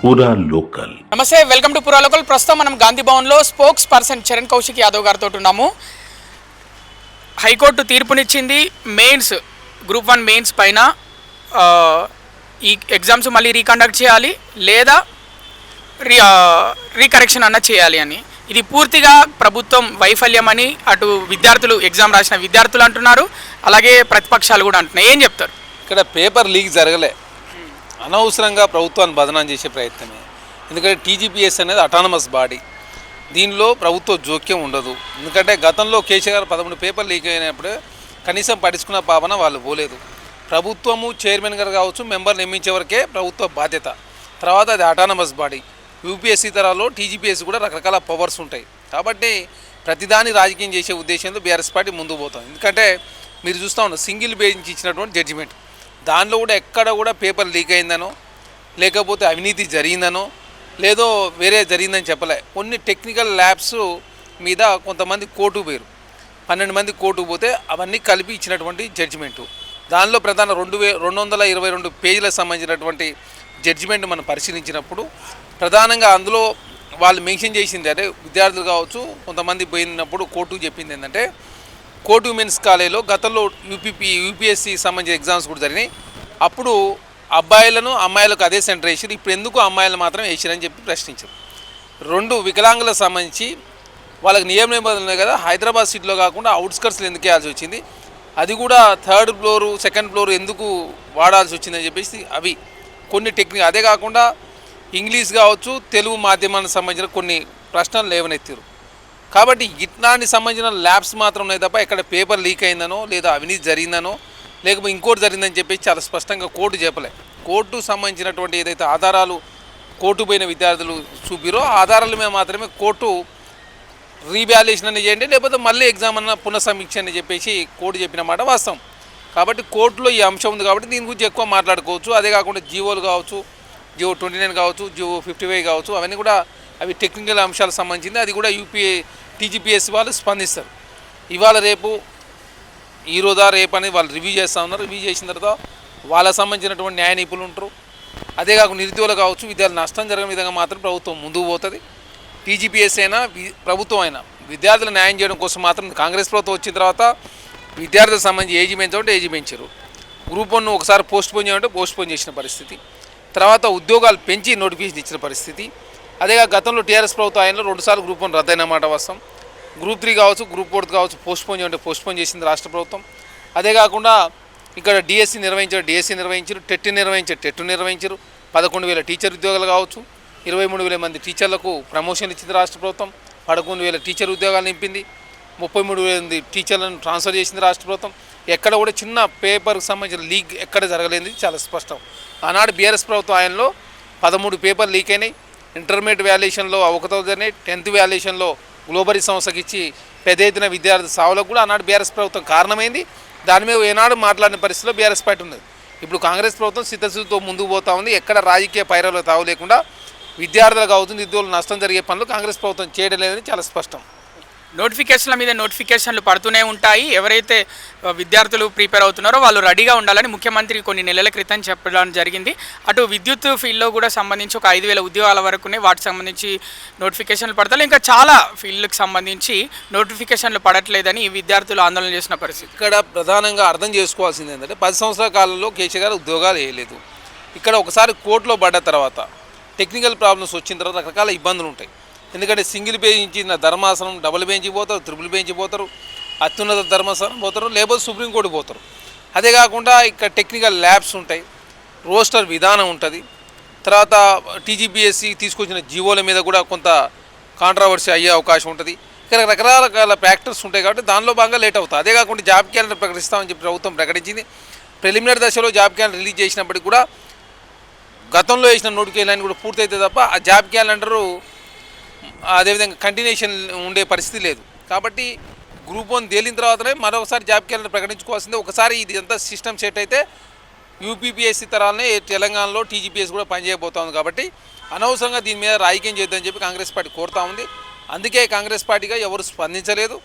పూరా లోకల్. నమస్తే, welcome to పూరా లోకల్. ప్రస్తుతం మనం గాంధీ భవన్లో స్పోక్స్ పర్సన్ చరణ్ కౌశిక్ యాదవ్ గారితో ఉన్నాము. హైకోర్టు తీర్పునిచ్చింది మెయిన్స్ గ్రూప్ 1 మెయిన్స్ పైన ఈ ఎగ్జామ్స్ మళ్ళీ రీకండక్ట్ చేయాలి లేదా రీకరెక్షన్ అన్న చేయాలి అని. ఇది పూర్తిగా ప్రభుత్వం వైఫల్యం అని అటు విద్యార్థులు, ఎగ్జామ్ రాసిన విద్యార్థులు అంటున్నారు, అలాగే ప్రతిపక్షాలు కూడా అంటున్నాయి. ఏం చెప్తారు? ఇక్కడ పేపర్ లీక్ జరగలే, అనవసరంగా ప్రభుత్వాన్ని బదనాం చేసే ప్రయత్నమే. ఎందుకంటే టీజీపీఎస్ అనేది అటానమస్ బాడీ, దీనిలో ప్రభుత్వ జోక్యం ఉండదు. ఎందుకంటే గతంలో కేసీఆర్ 11 పేపర్ లీక్ అయినప్పుడు కనీసం పట్టించుకున్న పాపన వాళ్ళు పోలేదు. ప్రభుత్వము చైర్మన్ గారు కావచ్చు, మెంబర్ నియమించే వరకే ప్రభుత్వ బాధ్యత. తర్వాత అది అటానమస్ బాడీ. యూపీఎస్సీ తరాలో టీజీపీఎస్ కూడా రకరకాల పవర్స్ ఉంటాయి. కాబట్టి ప్రతిదాని రాజకీయం చేసే ఉద్దేశంతో బీఆర్ఎస్ పార్టీ ముందుకు పోతాం. ఎందుకంటే మీరు చూస్తూ ఉన్నారు, సింగిల్ బెంచ్ ఇచ్చినటువంటి జడ్జిమెంట్, దానిలో కూడా ఎక్కడ కూడా పేపర్ లీక్ అయిందనో, లేకపోతే అవినీతి జరిగిందనో, లేదో వేరే జరిగిందని చెప్పలే. కొన్ని టెక్నికల్ ల్యాబ్స్ మీద కొంతమంది కోర్టు పోయారు, 12 మంది కోర్టుకు పోతే అవన్నీ కలిపి ఇచ్చినటువంటి జడ్జిమెంటు. దానిలో ప్రధాన 222 పేజీలకు సంబంధించినటువంటి జడ్జిమెంట్ మనం పరిశీలించినప్పుడు ప్రధానంగా అందులో వాళ్ళు మెన్షన్ చేసింది, అంటే విద్యార్థులు కావచ్చు కొంతమంది పోయినప్పుడు కోర్టుకు చెప్పింది ఏంటంటే, కోర్టు ఉమెన్స్ కాలేజీలో గతంలో యూపీఎస్సీ సంబంధించిన ఎగ్జామ్స్ కూడా జరిగినాయి. అప్పుడు అబ్బాయిలను అమ్మాయిలకు అదే సెంటర్ వేసారు, ఇప్పుడు ఎందుకు అమ్మాయిలు మాత్రం వేసారని చెప్పి ప్రశ్నించారు. 2 వికలాంగులకు సంబంధించి వాళ్ళకి నియమ నిబంధనలు ఉన్నాయి కదా, హైదరాబాద్ సిటీలో కాకుండా అవుట్స్కర్ట్స్లో ఎందుకు వేయాల్సి వచ్చింది, అది కూడా 3rd ఫ్లోరు 2nd ఫ్లోర్ ఎందుకు వాడాల్సి వచ్చిందని చెప్పేసి అవి కొన్ని టెక్నిక్. అదే కాకుండా ఇంగ్లీష్ కావచ్చు, తెలుగు మాధ్యమానికి సంబంధించిన కొన్ని ప్రశ్నలు లేవనెత్తారు. కాబట్టి ఇట్లాంటి సంబంధించిన ల్యాబ్స్ మాత్రం ఉన్నాయి తప్ప ఇక్కడ పేపర్ లీక్ అయిందనో, లేదా అవినీతి జరిగిందనో, లేకపోతే ఇంకోటి జరిగిందని చెప్పేసి చాలా స్పష్టంగా కోర్టు చెప్పలే. కోర్టు సంబంధించినటువంటి ఏదైతే ఆధారాలు కోర్టు పోయిన విద్యార్థులు చూపిరో ఆధారాల మీద మాత్రమే కోర్టు రీవాల్యుయేషన్ అని చేయండి, లేకపోతే మళ్ళీ ఎగ్జామ్ అన్న పునఃసమీక్ష అని చెప్పేసి కోర్టు చెప్పిన మాట వాస్తవం. కాబట్టి కోర్టులో ఈ అంశం ఉంది కాబట్టి దీని గురించి ఎక్కువ మాట్లాడుకోవచ్చు. అదే కాకుండా జీవోలు కావచ్చు, జియో 29 కావచ్చు, జియో 55 కావచ్చు, అవన్నీ కూడా అవి టెక్నికల్ అంశాలకు సంబంధించింది. అది కూడా టీజీపీఎస్ వాళ్ళు స్పందిస్తారు. ఇవాళ రేపు ఈరోజా రేపు అనేది వాళ్ళు రివ్యూ చేస్తూ ఉన్నారు. రివ్యూ చేసిన తర్వాత వాళ్ళకి సంబంధించినటువంటి న్యాయ నిపుణులు ఉంటారు. అదే కాకుండా నిరుద్యోగులు కావచ్చు, విద్యార్థులు నష్టం జరిగిన విధంగా మాత్రం ప్రభుత్వం ముందుకు పోతుంది. టీజీపీఎస్ అయినా ప్రభుత్వం అయినా విద్యార్థులు న్యాయం చేయడం కోసం మాత్రం కాంగ్రెస్ ప్రభుత్వం వచ్చిన తర్వాత విద్యార్థులకు సంబంధించి ఏజీ పెంచాలంటే ఏజీ పెంచారు. గ్రూప్ 1 ఒకసారి పోస్ట్పోన్ చేయాలంటే పోస్ట్పోన్ చేసిన పరిస్థితి. తర్వాత ఉద్యోగాలు పెంచి నోటిఫికేషన్ ఇచ్చిన పరిస్థితి. అదేగా గతంలో టీఆర్ఎస్ ప్రభుత్వం ఆయనలో 2 సార్లు గ్రూప్ 1 రద్దయిన మాట వాస్తవం. గ్రూప్ 3 కావచ్చు, గ్రూప్ 4 కావచ్చు, పోస్ట్పోన్ చేయాలంటే పోస్ట్పోన్ చేసింది రాష్ట్ర ప్రభుత్వం. అదే కాకుండా ఇక్కడ డిఎస్సి నిర్వహించారు, టెట్ నిర్వహించారు. 11,000 టీచర్ ఉద్యోగాలు కావచ్చు, 23,000 మంది టీచర్లకు ప్రమోషన్ ఇచ్చింది రాష్ట్ర ప్రభుత్వం. 11,000 టీచర్ ఉద్యోగాలు నింపింది. 33,000 మంది టీచర్లను ట్రాన్స్ఫర్ చేసింది రాష్ట్ర ప్రభుత్వం. ఎక్కడ కూడా చిన్న పేపర్కి సంబంధించిన లీక్ ఎక్కడ జరగలేదు, చాలా స్పష్టం. ఆనాడు బీఆర్ఎస్ ప్రభుత్వం ఆయనలో 13 పేపర్ లీక్ అయినాయి. ఇంటర్మీడియట్ వాల్యుయేషన్లో అవకతవకలు జరిగినాయి. 10th వాల్యుయేషన్లో గ్లోబరీ సంస్థకి ఇచ్చి పెద్ద ఎత్తున విద్యార్థి సావులకు కూడా ఆనాడు బీఆర్ఎస్ ప్రభుత్వం కారణమైంది. దాని మీద ఏనాడు మాట్లాడిన పరిస్థితిలో బీఆర్ఎస్ పార్టీ ఉన్నది. ఇప్పుడు కాంగ్రెస్ ప్రభుత్వం సిద్ధశుద్ధితో ముందుకు పోతా ఉంది. ఎక్కడ రాజకీయ పైరవులు తావు లేకుండా విద్యార్థులకు కావచ్చు, నిరుద్యోగులు నష్టం జరిగే పనులు కాంగ్రెస్ ప్రభుత్వం చేయడం లేదని చాలా స్పష్టం. నోటిఫికేషన్ల మీద నోటిఫికేషన్లు పడుతూనే ఉంటాయి. ఎవరైతే విద్యార్థులు ప్రిపేర్ అవుతున్నారో వాళ్ళు రెడీగా ఉండాలని ముఖ్యమంత్రి కొన్ని నెలల క్రితం చెప్పడం జరిగింది. అటు విద్యుత్ ఫీల్డ్లో కూడా సంబంధించి ఒక 5,000 ఉద్యోగాల వరకునే వాటికి సంబంధించి నోటిఫికేషన్లు పడతాయి. ఇంకా చాలా ఫీల్డ్కి సంబంధించి నోటిఫికేషన్లు పడట్లేదని విద్యార్థులు ఆందోళన చేసిన పరిస్థితి. ఇక్కడ ప్రధానంగా అర్థం చేసుకోవాల్సింది ఏంటంటే, 10 సంవత్సరాల కాలంలో కేసీఆర్ ఉద్యోగాలు వేయలేదు. ఇక్కడ ఒకసారి కోర్టులో పడ్డ తర్వాత టెక్నికల్ ప్రాబ్లమ్స్ వచ్చిన తర్వాత రకరకాల ఇబ్బందులు ఉంటాయి. ఎందుకంటే సింగిల్ బెంచ్ ధర్మాసనం, డబుల్ బెంచ్ పోతారు, ట్రిపుల్ బెంచ్ పోతారు, అత్యున్నత ధర్మాసనం పోతారు, లేకపోతే సుప్రీంకోర్టు పోతారు. అదే కాకుండా ఇక్కడ టెక్నికల్ ల్యాబ్స్ ఉంటాయి, రోస్టర్ విధానం ఉంటుంది. తర్వాత టీజీపీఎస్సీ తీసుకొచ్చిన జీవోల మీద కూడా కొంత కాంట్రవర్సీ అయ్యే అవకాశం ఉంటుంది. ఇక్కడ రకరకాల ఫ్యాక్టర్స్ ఉంటాయి కాబట్టి దానిలో భాగంగా లేట్ అవుతుంది. అదే కాకుండా జాబ్ క్యాలెండర్ ప్రకటిస్తామని చెప్పి ప్రభుత్వం ప్రకటించింది. ప్రిలిమినరీ దశలో జాబ్ క్యాలెండర్ రిలీజ్ చేసినప్పటికీ కూడా గతంలో వేసిన నోటిఫికేషన్ కూడా పూర్తయితే తప్ప ఆ జాబ్ క్యాలెండరు అదేవిధంగా కంటిన్యూషన్ ఉండే పరిస్థితి లేదు. కాబట్టి గ్రూప్ 1 తేలిన తర్వాతనే మరొకసారి జాబ్ క్యాలెండర్ ప్రకటించుకోవాల్సిందే. ఒకసారి ఇది అంతా సిస్టమ్ సెట్ అయితే యూపీపీఎస్సీ తరాలనే తెలంగాణలో టీజీపీఎస్ కూడా పనిచేయబోతోంది. కాబట్టి అనవసరంగా దీని మీద రాజకీయం చేద్దామని చెప్పి కాంగ్రెస్ పార్టీ కోరుతా ఉంది. అందుకే కాంగ్రెస్ పార్టీగా ఎవరు స్పందించలేదు.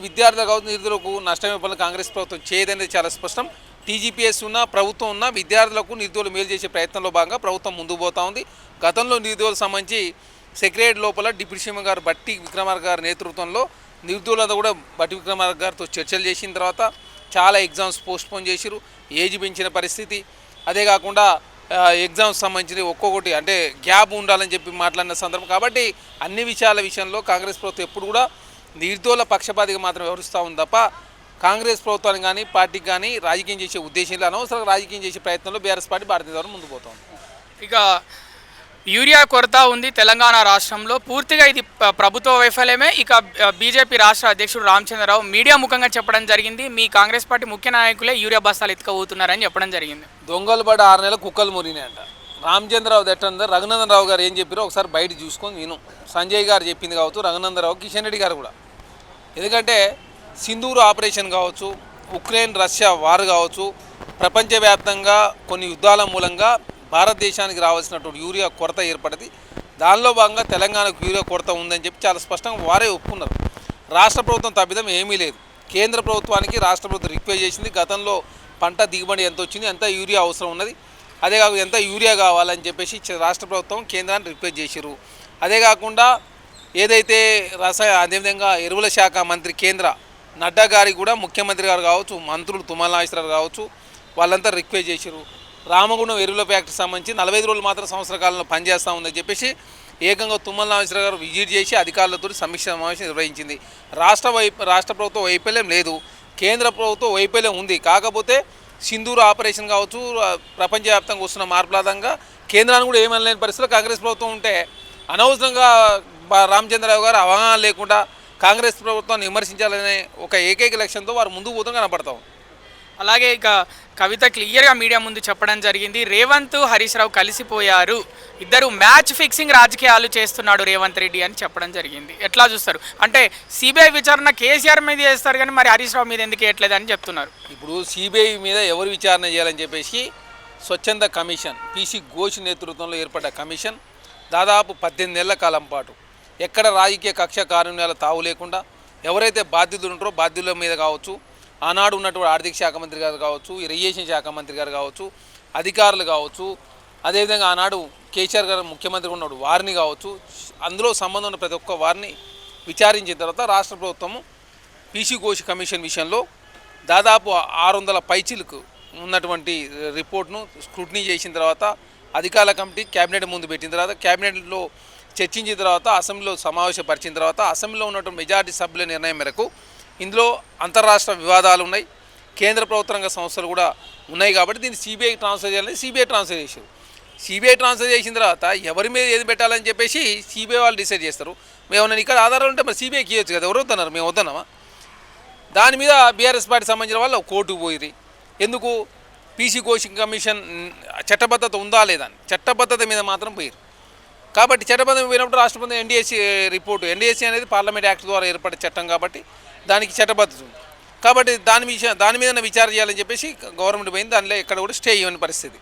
విద్యార్థులకు నిరుద్యోగులకు నష్టమే పనులు కాంగ్రెస్ ప్రభుత్వం చేయదనేది చాలా స్పష్టం. టీజీపీఎస్ ఉన్న ప్రభుత్వం ఉన్న విద్యార్థులకు నిరుద్యోగులు మేలు చేసే ప్రయత్నంలో భాగంగా ప్రభుత్వం ముందుకు పోతా ఉంది. గతంలో నిరుద్యోగులకు సంబంధించి సెక్రటరీ లోపల డిప్యూటీ సీఎం గారు బట్టి విక్రమార్క గారి నేతృత్వంలో నిరుద్యోగులతో కూడా బట్టి విక్రమార్క గారితో చర్చలు చేసిన తర్వాత చాలా ఎగ్జామ్స్ పోస్ట్పోన్ చేసిరు, ఏజ్ పెంచిన పరిస్థితి. అదే కాకుండా ఎగ్జామ్స్ సంబంధించి ఒక్కొక్కటి అంటే గ్యాప్ ఉండాలని చెప్పి మాట్లాడిన సందర్భం. కాబట్టి అన్ని విషయాల విషయంలో కాంగ్రెస్ ప్రభుత్వం ఎప్పుడు కూడా నిరుద్యోగుల పక్షపాతిగా మాత్రం వ్యవహరిస్తూ ఉంది తప్ప కాంగ్రెస్ ప్రభుత్వానికి కానీ పార్టీకి కానీ రాజకీయం చేసే ఉద్దేశంలో అనవసరంగా రాజకీయం చేసే ప్రయత్నంలో BRS party Bharatiya Janata party ముందుకు పోతుంది. ఇక యూరియా కొరత ఉంది తెలంగాణ రాష్ట్రంలో, పూర్తిగా ఇది ప్రభుత్వ వైఫల్యమే. ఇక బీజేపీ రాష్ట్ర అధ్యక్షుడు రామచంద్రరావు మీడియా ముఖంగా చెప్పడం జరిగింది, మీ కాంగ్రెస్ పార్టీ ముఖ్య నాయకులే యూరియా బస్తాలు ఎత్తుకపోతున్నారని చెప్పడం జరిగింది. దొంగలు పడి 6 నెలలు కుక్కలు మురినాయంట. రామచంద్రరావు ఎట్టందో రఘునందన్ రావు గారు ఏం చెప్పారో ఒకసారి బయట చూసుకొని విను. సంజయ్ గారు చెప్పింది కావచ్చు, రఘునందన్ రావు, కిషన్ రెడ్డి గారు కూడా. ఎందుకంటే సింధూరు ఆపరేషన్ కావచ్చు, ఉక్రెయిన్ రష్యా వార్ కావచ్చు, ప్రపంచవ్యాప్తంగా కొన్ని యుద్ధాల మూలంగా భారతదేశానికి రావాల్సినటువంటి యూరియా కొరత ఏర్పడింది. దానిలో భాగంగా తెలంగాణకు యూరియా కొరత ఉందని చెప్పి చాలా స్పష్టంగా వారే ఒప్పుకున్నారు. రాష్ట్ర ప్రభుత్వం తప్పిదం ఏమీ లేదు. కేంద్ర ప్రభుత్వానికి రాష్ట్ర ప్రభుత్వం రిక్వెస్ట్ చేసింది, గతంలో పంట దిగుబడి ఎంత వచ్చింది, ఎంత యూరియా అవసరం ఉన్నది, అదే కాకుండా ఎంత యూరియా కావాలని చెప్పేసి రాష్ట్ర ప్రభుత్వం కేంద్రాన్ని రిక్వెస్ట్ చేసిరు. అదే కాకుండా ఏదైతే అదేవిధంగా ఎరువుల శాఖ మంత్రి కేంద్ర నడ్డా గారికి కూడా ముఖ్యమంత్రి గారు కావచ్చు, మంత్రులు తుమ్మల నాగేశ్వరరావు కావచ్చు, వాళ్ళంతా రిక్వెస్ట్ చేసిరు. రామగుండం ఎరువుల ఫ్యాక్టరీ సంబంధించి 45 రోజులు మాత్రం సంవత్సర కాలంలో పనిచేస్తూ ఉందని చెప్పేసి ఏకంగా తుమ్మల నాగేశ్వరరావు గారు విజిట్ చేసి అధికారులతో సమీక్ష సమావేశం నిర్వహించింది. రాష్ట్ర ప్రభుత్వం వైఫల్యం లేదు, కేంద్ర ప్రభుత్వం వైఫల్యం ఉంది. కాకపోతే సింధూరు ఆపరేషన్ కావచ్చు, ప్రపంచవ్యాప్తంగా వస్తున్న మార్పులాదంగా కేంద్రాన్ని కూడా ఏమనలేని పరిస్థితిలో కాంగ్రెస్ ప్రభుత్వం ఉంటే అనవసరంగా రామచంద్రరావు గారు అవగాహన లేకుండా కాంగ్రెస్ ప్రభుత్వాన్ని విమర్శించాలనే ఒక ఏకైక లక్ష్యంతో వారు ముందుకు పోతాం కనపడతాం. అలాగే ఇక కవిత క్లియర్గా మీడియా ముందు చెప్పడం జరిగింది, రేవంత్ హరీష్ రావు కలిసిపోయారు, ఇద్దరు మ్యాచ్ ఫిక్సింగ్ రాజకీయాలు చేస్తున్నాడు రేవంత్ రెడ్డి అని చెప్పడం జరిగింది. ఎట్లా చూస్తారు? అంటే సిబిఐ విచారణ కేసీఆర్ మీద చేస్తారు కానీ మరి హరీష్ రావు మీద ఎందుకు వేయట్లేదని చెప్తున్నారు. ఇప్పుడు సిబిఐ మీద ఎవరు విచారణ చేయాలని చెప్పేసి స్వచ్ఛంద కమిషన్ పీసీ ఘోష్ నేతృత్వంలో ఏర్పడ్డ కమిషన్ దాదాపు 18 నెలల కాలం పాటు ఎక్కడ రాజకీయ కక్ష కారుణ్యాల తావు లేకుండా ఎవరైతే బాధ్యులు ఉంటారో బాధ్యుల మీద కావచ్చు, ఆనాడు ఉన్నటువంటి ఆర్థిక శాఖ మంత్రి గారు కావచ్చు, ఇరిగేషన్ శాఖ మంత్రి గారు కావచ్చు, అధికారులు కావచ్చు, అదేవిధంగా ఆనాడు కేసీఆర్ గారు ముఖ్యమంత్రి ఉన్నాడు వారిని కావచ్చు, అందులో సంబంధం ఉన్న ప్రతి ఒక్క వారిని విచారించిన తర్వాత రాష్ట్ర ప్రభుత్వము పీసీ ఘోష్ కమిషన్ విషయంలో దాదాపు 600 పైచీలకు ఉన్నటువంటి రిపోర్ట్ను స్క్రూటినీ చేసిన తర్వాత అధికారుల కమిటీ క్యాబినెట్ ముందు పెట్టిన తర్వాత క్యాబినెట్లో చర్చించిన తర్వాత అసెంబ్లీలో సమావేశపరిచిన తర్వాత అసెంబ్లీలో ఉన్నటువంటి మెజారిటీ సభ్యుల నిర్ణయం మేరకు ఇందులో అంతర్రాష్ట్ర వివాదాలు ఉన్నాయి, కేంద్ర ప్రభుత్వ రంగ సంస్థలు కూడా ఉన్నాయి. కాబట్టి దీన్ని సిబిఐ ట్రాన్స్ఫర్ చేయాలని సిబిఐ ట్రాన్స్ఫర్ చేశారు. సిబిఐ ట్రాన్స్ఫర్ చేసిన తర్వాత ఎవరి మీద ఏది పెట్టాలని చెప్పేసి సిబిఐ వాళ్ళు డిసైడ్ చేస్తారు. మేము ఇక్కడ ఆధారాలు ఉంటే మరి సిబిఐకి ఇవ్వచ్చు కదా, ఎవరు వద్దన్నారు, మేము వద్దన్నామా? దాని మీద బీఆర్ఎస్ పార్టీ సంబంధించిన వాళ్ళు కోర్టుకు పోయి ఎందుకు పీసీ ఘోష్ కమిషన్ చట్టబద్ధత ఉందా లేదా అని చట్టబద్ధత మీద మాత్రం పోయారు. కాబట్టి చట్టబద్ధత పోయినప్పుడు రాష్ట్రపతి ఎన్డీఎస్సీ రిపోర్టు, ఎన్డీఎస్సీ అనేది పార్లమెంట్ యాక్ట్ ద్వారా ఏర్పడే చట్టం కాబట్టి దానికి చట్టబద్ధత ఉంది. కాబట్టి దాని మీద విచారణ చేయాలని చెప్పేసి గవర్నమెంట్ పోయింది. దానిలో ఎక్కడ కూడా స్టే ఇవ్వని పరిస్థితి.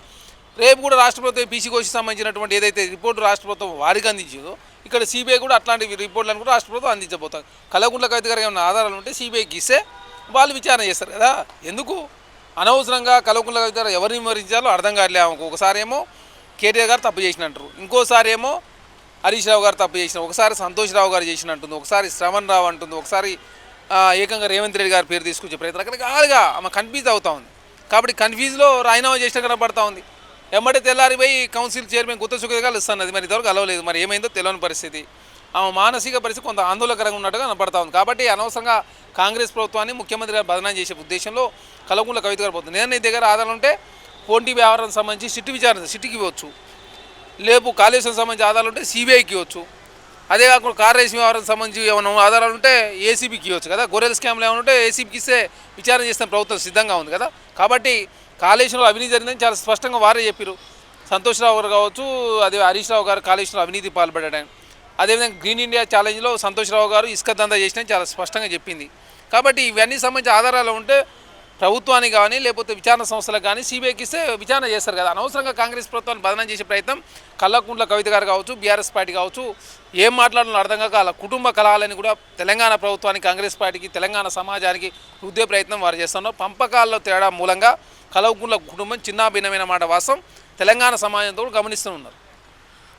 రేపు కూడా రాష్ట్ర ప్రభుత్వం పీసీ ఘోష్కి సంబంధించినటువంటి ఏదైతే రిపోర్టు రాష్ట్ర ప్రభుత్వం వారికి అందించిందో ఇక్కడ సిబిఐ కూడా అట్లాంటి రిపోర్ట్లను కూడా రాష్ట్ర ప్రభుత్వం అందించబోతాం. కల్వకుంట్ల కవిత గారికి ఏమైనా ఆధారాలు ఉంటే సిబిఐకి ఇస్తే వాళ్ళు విచారణ చేస్తారు కదా. ఎందుకు అనవసరంగా కల్వకుంట్ల కవిత గారు ఎవరిని విమర్శించాలో అర్థం కావట్లే. ఒకసారి ఏమో కేటీఆర్ గారు తప్పు చేసినట్టు, ఇంకోసారి ఏమో హరీష్ రావు గారు తప్పు చేసిన, ఒకసారి సంతోష్ రావు గారు చేసినట్టుంది, ఒకసారి శ్రవణ్ రావు అంటుంది, ఒకసారి ఏకంగా రేవంత్ రెడ్డి గారి పేరు తీసుకొచ్చే ప్రయత్నం రకరకాలుగా ఆమె కన్ఫ్యూజ్ అవుతూ ఉంది. కాబట్టి కన్ఫ్యూజ్లో రాజీనామా చేసిన కనపడతా ఉంది. ఎమ్మటే తెల్లారిపోయి కౌన్సిల్ చైర్మన్ గుత్త సుఖేగాలు ఇస్తున్నది, మరి ఇంతవరకు అలవలేదు, మరి ఏమైందో తెలియని పరిస్థితి. ఆమె మానసిక పరిస్థితి కొంత ఆందోళనకరంగా ఉన్నట్టుగా కనపడతా ఉంది. కాబట్టి అనవసరంగా కాంగ్రెస్ ప్రభుత్వాన్ని ముఖ్యమంత్రి గారు బదనాం చేసే ఉద్దేశంలో కల్వకుంట్ల కవిత గారు పోతుంది. నేను నీ దగ్గర ఆధారాలు ఉంటే పోటీ వ్యవహారానికి సంబంధించి సిట్టు విచారణ సిట్టికి ఇవ్వచ్చు, లేపు కాళేశ్వరం సంబంధించి ఆధారాలు ఉంటే సిబిఐకి ఇవ్వచ్చు, అదే కాకుండా కార్ రేసింగ్ వ్యవహారానికి సంబంధించి ఏమైనా ఆధారాలు ఉంటే ఏసీబీకి ఇవ్వచ్చు కదా. గొర్రెల స్కామ్లు ఏమైనా ఉంటే ఏసీబీకి ఇస్తే విచారణ చేస్తే ప్రభుత్వం సిద్ధంగా ఉంది కదా. కాబట్టి కాళేశ్వరంలో అవినీతి జరిగిందని చాలా స్పష్టంగా వారే చెప్పారు. సంతోష్ రావు గారు కావచ్చు, అదే హరీష్ రావు గారు కాళేశ్వరంలో అవినీతి పాల్పడ్డాడు. అదేవిధంగా గ్రీన్ ఇండియా ఛాలెంజ్లో సంతోష్ రావు గారు ఇసుక దందా చేసినా చాలా స్పష్టంగా చెప్పింది. కాబట్టి ఇవన్నీ సంబంధించి ఆధారాలు ఉంటే ప్రభుత్వానికి కానీ లేకపోతే విచారణ సంస్థలకు కానీ సిబిఐకి ఇస్తే విచారణ చేస్తారు కదా. అనవసరంగా కాంగ్రెస్ ప్రభుత్వాన్ని బదనం చేసే ప్రయత్నం కల్వకుంట్ల కవిత గారు కావచ్చు, బీఆర్ఎస్ పార్టీ కావచ్చు, ఏం మాట్లాడాలో అర్థం కాక వాళ్ళ కుటుంబ కలహాలని కూడా తెలంగాణ ప్రభుత్వానికి, కాంగ్రెస్ పార్టీకి, తెలంగాణ సమాజానికి రుద్దే ప్రయత్నం వారు చేస్తున్నారు. పంపకాల్లో తేడా మూలంగా కల్వకుంట్ల కుటుంబం చిన్నాభిన్నమైన మాట వాస్తవం తెలంగాణ సమాజంతో కూడా గమనిస్తూ ఉన్నారు.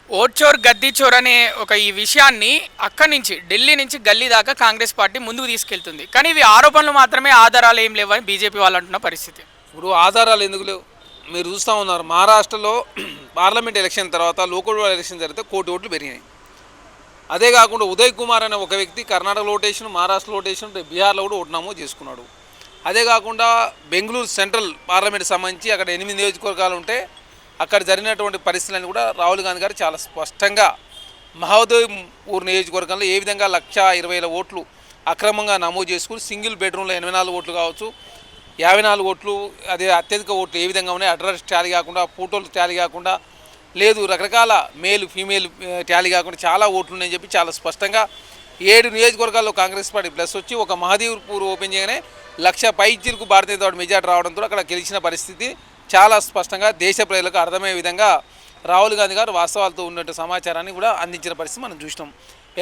ఓట్చోర్ గద్దీచోర్ అనే ఒక ఈ విషయాన్ని అక్కడి నుంచి ఢిల్లీ నుంచి గల్లీ దాకా కాంగ్రెస్ పార్టీ ముందుకు తీసుకెళ్తుంది. కానీ ఇవి ఆరోపణలు మాత్రమే, ఆధారాలు ఏం లేవని బీజేపీ వాళ్ళు అంటున్న పరిస్థితి. ఇప్పుడు ఆధారాలు ఎందుకు లేవు? మీరు చూస్తూ ఉన్నారు, మహారాష్ట్రలో పార్లమెంట్ ఎలక్షన్ తర్వాత లోకల్ ఎలక్షన్ జరిగితే 1 కోటి ఓట్లు పెరిగినాయి. అదే కాకుండా ఉదయ్ కుమార్ అనే ఒక వ్యక్తి కర్ణాటకలో ఓటేషన్, మహారాష్ట్రలో ఓటేషన్, బీహార్లో కూడా ఓటు నమోదు చేసుకున్నాడు. అదే కాకుండా బెంగళూరు సెంట్రల్ పార్లమెంట్ సంబంధించి అక్కడ 8 నియోజకవర్గాలు ఉంటే అక్కడ జరిగినటువంటి పరిస్థితులను కూడా రాహుల్ గాంధీ గారు చాలా స్పష్టంగా మహోదయపూర్ నియోజకవర్గంలో ఏ విధంగా 1,20,000 ఓట్లు అక్రమంగా నమోదు చేసుకుని సింగిల్ బెడ్రూమ్లో 84 ఓట్లు కావచ్చు, 54 ఓట్లు, అదే అత్యధిక ఓట్లు ఏ విధంగా ఉన్నాయి, అడ్రస్ ట్యాలీ కాకుండా, ఫోటోలు ట్యాలీ కాకుండా, లేదు రకరకాల మేల్ ఫీమేల్ ట్యాలీ కాకుండా చాలా ఓట్లు ఉన్నాయని చెప్పి చాలా స్పష్టంగా 7 నియోజకవర్గాల్లో కాంగ్రెస్ పార్టీ ప్లస్ వచ్చి ఒక మహదేవ్పూర్ ఓపెన్ చేయగానే 1,00,000 పైచీలకు భారతీయ జనతా పార్టీ మెజార్టీ రావడంతో అక్కడ గెలిచిన పరిస్థితి చాలా స్పష్టంగా దేశ ప్రజలకు అర్థమయ్యే విధంగా రాహుల్ గాంధీ గారు వాస్తవాలతో ఉన్నట్టు సమాచారాన్ని కూడా అందించిన పరిస్థితి మనం చూసినాం.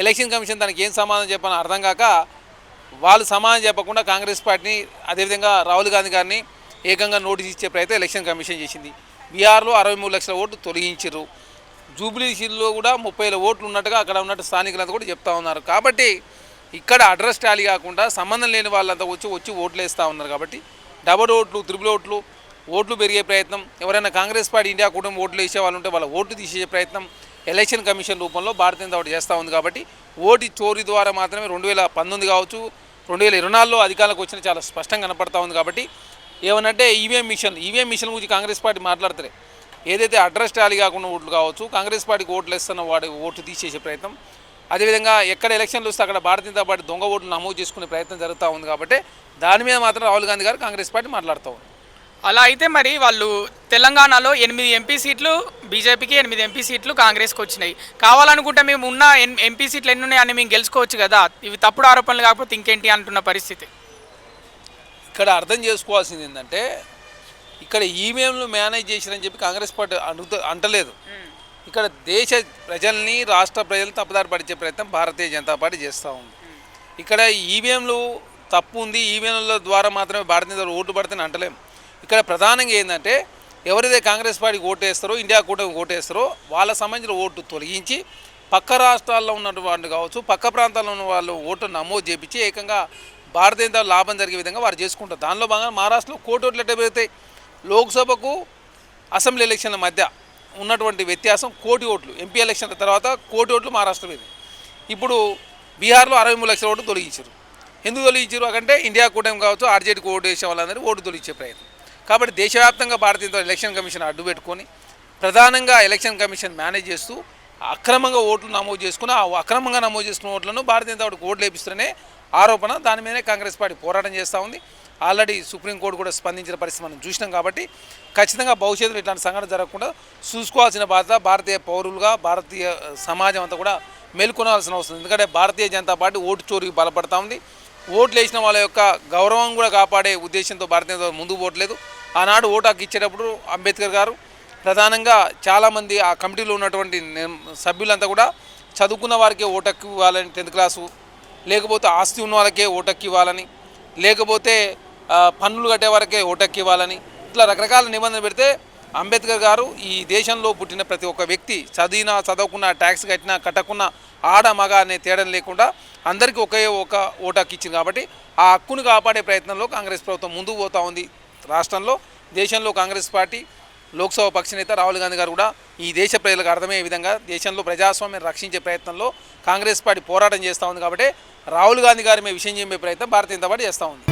ఎలక్షన్ కమిషన్ దానికి ఏం సమాధానం చెప్పాలని అర్థం కాక వాళ్ళు సమాధానం చెప్పకుండా కాంగ్రెస్ పార్టీని, అదేవిధంగా రాహుల్ గాంధీ గారిని ఏకంగా నోటీస్ ఇచ్చే ప్రయత్నం ఎలక్షన్ కమిషన్ చేసింది. బీహార్లో 63 లక్షల ఓట్లు తొలగించారు. జూబ్లీహిల్లో కూడా 30,000 ఓట్లు ఉన్నట్టుగా అక్కడ ఉన్నట్టు స్థానికులంతా కూడా చెప్తా ఉన్నారు. కాబట్టి ఇక్కడ అడ్రస్ టాలీ కాకుండా సంబంధం లేని వాళ్ళంతా వచ్చి ఓట్లు వేస్తూ ఉన్నారు. కాబట్టి డబుల్ ఓట్లు, త్రిబుల్ ఓట్లు పెరిగే ప్రయత్నం, ఎవరైనా కాంగ్రెస్ పార్టీ ఇండియా కుటుంబం ఓట్లు వేసే వాళ్ళు ఉంటే వాళ్ళ ఓట్లు తీసే ప్రయత్నం ఎలక్షన్ కమిషన్ రూపంలో భారతీయ జనతా పార్టీ చేస్తూ ఉంది. కాబట్టి ఓటు చోరీ ద్వారా మాత్రమే 2019 కావచ్చు, 2024లో అధికారంలోకి వచ్చిన చాలా స్పష్టంగా కనపడతా ఉంది. కాబట్టి ఏమనంటే ఈవీఎం మిషన్ గురించి కాంగ్రెస్ పార్టీ మాట్లాడతారే, ఏదైతే అడ్రస్ టాలీ కాకుండా ఓట్లు కావచ్చు, కాంగ్రెస్ పార్టీకి ఓట్లు వేస్తున్న వాడి ఓటు తీసేసే ప్రయత్నం, అదేవిధంగా ఎక్కడ ఎలక్షన్లు వస్తే అక్కడ భారతీయ జనతా పార్టీ దొంగ ఓట్లు నమోదు చేసుకునే ప్రయత్నం జరుగుతూ ఉంది. కాబట్టి దాని మీద మాత్రం రాహుల్ గాంధీ గారు కాంగ్రెస్ పార్టీ మాట్లాడుతూ ఉంది. అలా అయితే మరి వాళ్ళు తెలంగాణలో 8 ఎంపీ సీట్లు బీజేపీకి, 8 ఎంపీ సీట్లు కాంగ్రెస్కి వచ్చినాయి. కావాలనుకుంటే మేము ఉన్న ఎంపీ సీట్లు ఎన్ని ఉన్నాయని మేము గెలుచుకోవచ్చు కదా, ఇవి తప్పుడు ఆరోపణలు కాకపోతే ఇంకేంటి అంటున్న పరిస్థితి. ఇక్కడ అర్థం చేసుకోవాల్సింది ఏంటంటే, ఇక్కడ ఈవీఎంలు మేనేజ్ చేసిరని చెప్పి కాంగ్రెస్ పార్టీ అంటలేదు. ఇక్కడ దేశ ప్రజల్ని, రాష్ట్ర ప్రజలు తప్పుదారి పడిచే ప్రయత్నం భారతీయ జనతా పార్టీ చేస్తూ ఉంది. ఇక్కడ ఈవీఎంలు తప్పు ఉంది, ఈవీఎంల ద్వారా మాత్రమే భారతీయ జనతా ఓటు పడితే అంటలేము. ఇక్కడ ప్రధానంగా ఏంటంటే, ఎవరైతే కాంగ్రెస్ పార్టీకి ఓటు వేస్తారో, ఇండియా కూటమికి ఓటు వేస్తారో వాళ్ళ సంబంధించిన ఓటు తొలగించి పక్క రాష్ట్రాల్లో ఉన్నటువంటి కావచ్చు, పక్క ప్రాంతాల్లో ఉన్న వాళ్ళు ఓటు నమోదు చేయించి ఏకంగా భారతీయ జనతా లాభం జరిగే విధంగా వారు చేసుకుంటారు. దానిలో భాగంగా మహారాష్ట్రలో 1 కోటి ఓట్లు ఎట్లా పెరుగుతాయి? లోక్సభకు అసెంబ్లీ ఎలక్షన్ల మధ్య ఉన్నటువంటి వ్యత్యాసం 1 కోటి ఓట్లు, ఎంపీ ఎలక్షన్ల తర్వాత 1 కోటి ఓట్లు మహారాష్ట్ర మీద. ఇప్పుడు బీహార్లో 63 లక్షల ఓట్లు తొలగించారు. ఎందుకు తొలగించారు అంటే ఇండియా కూటమి కావచ్చు, ఆర్జేడీకి ఓటు వేసే వాళ్ళందరూ ఓటు తొలగించే ప్రయత్నం. కాబట్టి దేశవ్యాప్తంగా భారతీయ ఎలక్షన్ కమిషన్ అడ్డు పెట్టుకొని ప్రధానంగా ఎలక్షన్ కమిషన్ మేనేజ్ చేస్తూ అక్రమంగా ఓట్లు నమోదు చేసుకుని ఆ అక్రమంగా నమోదు చేసుకున్న ఓట్లను భారతీయ జనతా పార్టీకి ఓట్లు వేపిస్తూనే ఆరోపణ. దాని మీదనే కాంగ్రెస్ పార్టీ పోరాటం చేస్తూ ఉంది. ఆల్రెడీ సుప్రీంకోర్టు కూడా స్పందించిన పరిస్థితి మనం చూసినాం. కాబట్టి ఖచ్చితంగా భవిష్యత్తులో ఇట్లాంటి సంఘటన జరగకుండా చూసుకోవాల్సిన బాధ్యత భారతీయ పౌరులుగా, భారతీయ సమాజం అంతా కూడా మేల్కొనాల్సిన అవసరం. ఎందుకంటే భారతీయ జనతా పార్టీ ఓటు చోరీకి బలపడతా ఉంది. ఓట్లు వేసిన వాళ్ళ యొక్క గౌరవం కూడా కాపాడే ఉద్దేశంతో భారతీయ జనతా ముందుకు పోవట్లేదు. ఆనాడు ఓటు హక్కు ఇచ్చేటప్పుడు అంబేద్కర్ గారు ప్రధానంగా చాలామంది ఆ కమిటీలో ఉన్నటువంటి సభ్యులంతా కూడా చదువుకున్న వారికే ఓటు హక్కు ఇవ్వాలని, 10th క్లాసు, లేకపోతే ఆస్తి ఉన్న వాళ్ళకే ఓటు హక్కు ఇవ్వాలని, లేకపోతే పన్నులు కట్టే వారికే ఓటు హక్కు ఇవ్వాలని, ఇట్లా రకరకాల నిబంధనలు పెడితే అంబేద్కర్ గారు ఈ దేశంలో పుట్టిన ప్రతి ఒక్క వ్యక్తి చదువుకున్న, ట్యాక్స్ కట్టినా కట్టకున్నా, ఆడ మగ అనే తేడా లేకుండా అందరికీ ఒక ఓటు హక్కు ఇచ్చింది. కాబట్టి ఆ హక్కును కాపాడే ప్రయత్నంలో కాంగ్రెస్ ప్రభుత్వం ముందుకు పోతూ ఉంది. రాష్ట్రంలో, దేశంలో కాంగ్రెస్ పార్టీ లోక్సభ పక్ష నేత రాహుల్ గాంధీ గారు కూడా ఈ దేశ ప్రజలకు అర్థమయ్యే విధంగా దేశంలో ప్రజాస్వామ్యం రక్షించే ప్రయత్నంలో కాంగ్రెస్ పార్టీ పోరాటం చేస్తూ ఉంది. కాబట్టి రాహుల్ గాంధీ గారి మీద విషయం చెప్పే ప్రయత్నం భారతీయ జనతా పార్టీ చేస్తూ ఉంది.